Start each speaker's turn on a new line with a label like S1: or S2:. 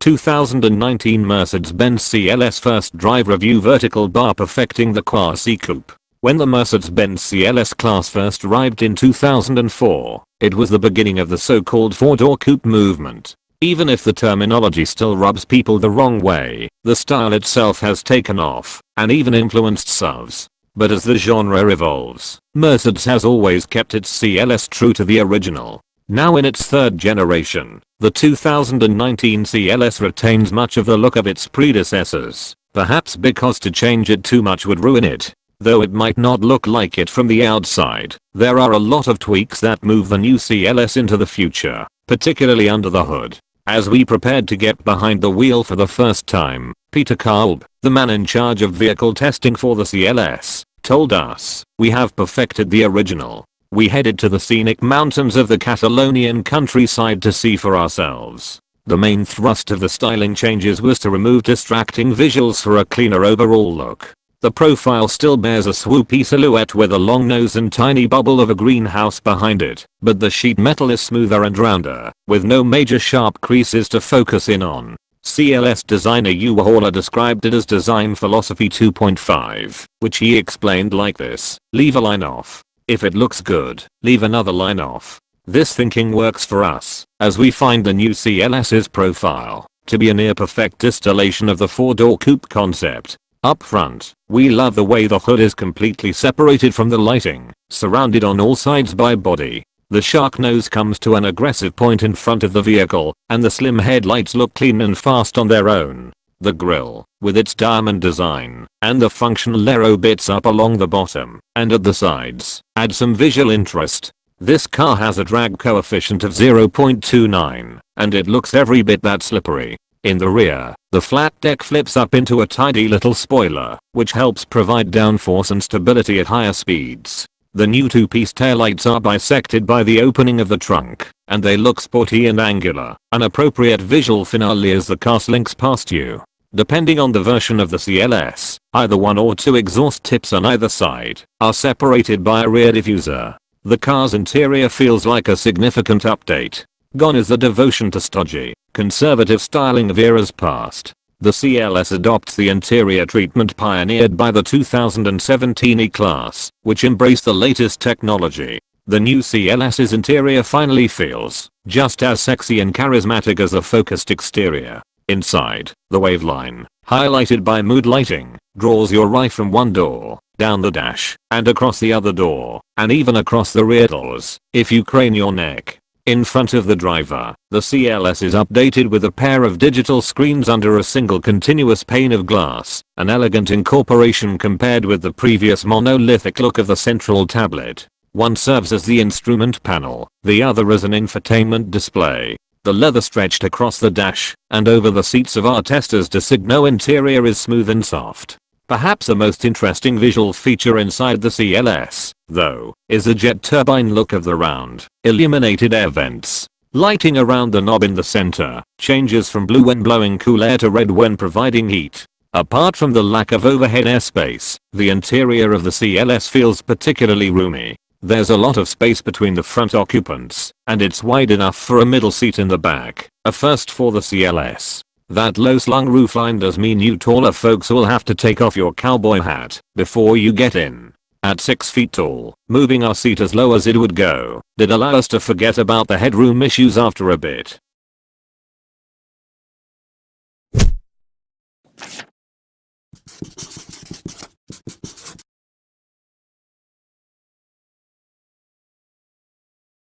S1: 2019 Mercedes-Benz CLS first drive review vertical bar perfecting the quasi-coupe. When the Mercedes-Benz CLS-Class first arrived in 2004, it was the beginning of the so-called four-door coupe movement. Even if the terminology still rubs people the wrong way, the style itself has taken off and even influenced SUVs. But as the genre evolves, Mercedes has always kept its CLS true to the original. Now in its third generation, the 2019 CLS retains much of the look of its predecessors, perhaps because to change it too much would ruin it. Though it might not look like it from the outside, there are a lot of tweaks that move the new CLS into the future, particularly under the hood. As we prepared to get behind the wheel for the first time, Peter Kolb, the man in charge of vehicle testing for the CLS, told us, "We have perfected the original." We headed to the scenic mountains of the Catalonian countryside to see for ourselves. The main thrust of the styling changes was to remove distracting visuals for a cleaner overall look. The profile still bears a swoopy silhouette with a long nose and tiny bubble of a greenhouse behind it, but the sheet metal is smoother and rounder, with no major sharp creases to focus in on. CLS designer Hugh Haller described it as Design Philosophy 2.5, which he explained like this: leave a line off. If it looks good, leave another line off. This thinking works for us, as we find the new CLS's profile to be a near perfect distillation of the four-door coupe concept. Up front, we love the way the hood is completely separated from the lighting, surrounded on all sides by body. The shark nose comes to an aggressive point in front of the vehicle, and the slim headlights look clean and fast on their own. The grille, with its diamond design, and the functional aero bits up along the bottom and at the sides, add some visual interest. This car has a drag coefficient of 0.29, and it looks every bit that slippery. In the rear, the flat deck flips up into a tidy little spoiler, which helps provide downforce and stability at higher speeds. The new two-piece taillights are bisected by the opening of the trunk, and they look sporty and angular, an appropriate visual finale as the car slinks past you. Depending on the version of the CLS, either one or two exhaust tips on either side are separated by a rear diffuser. The car's interior feels like a significant update. Gone is the devotion to stodgy, conservative styling of eras past. The CLS adopts the interior treatment pioneered by the 2017 E-Class, which embraced the latest technology. The new CLS's interior finally feels just as sexy and charismatic as a focused exterior. Inside, the waveline, highlighted by mood lighting, draws your eye from one door, down the dash, and across the other door, and even across the rear doors, if you crane your neck. In front of the driver, the CLS is updated with a pair of digital screens under a single continuous pane of glass, an elegant incorporation compared with the previous monolithic look of the central tablet. One serves as the instrument panel, the other as an infotainment display. The leather stretched across the dash and over the seats of our testers to signal interior is smooth and soft. Perhaps the most interesting visual feature inside the CLS, though, is the jet turbine look of the round, illuminated air vents. Lighting around the knob in the center changes from blue when blowing cool air to red when providing heat. Apart from the lack of overhead airspace, the interior of the CLS feels particularly roomy. There's a lot of space between the front occupants, and it's wide enough for a middle seat in the back, a first for the CLS. That low-slung roofline does mean you taller folks will have to take off your cowboy hat before you get in. At 6 feet tall, moving our seat as low as it would go did allow us to forget about the headroom issues after a bit.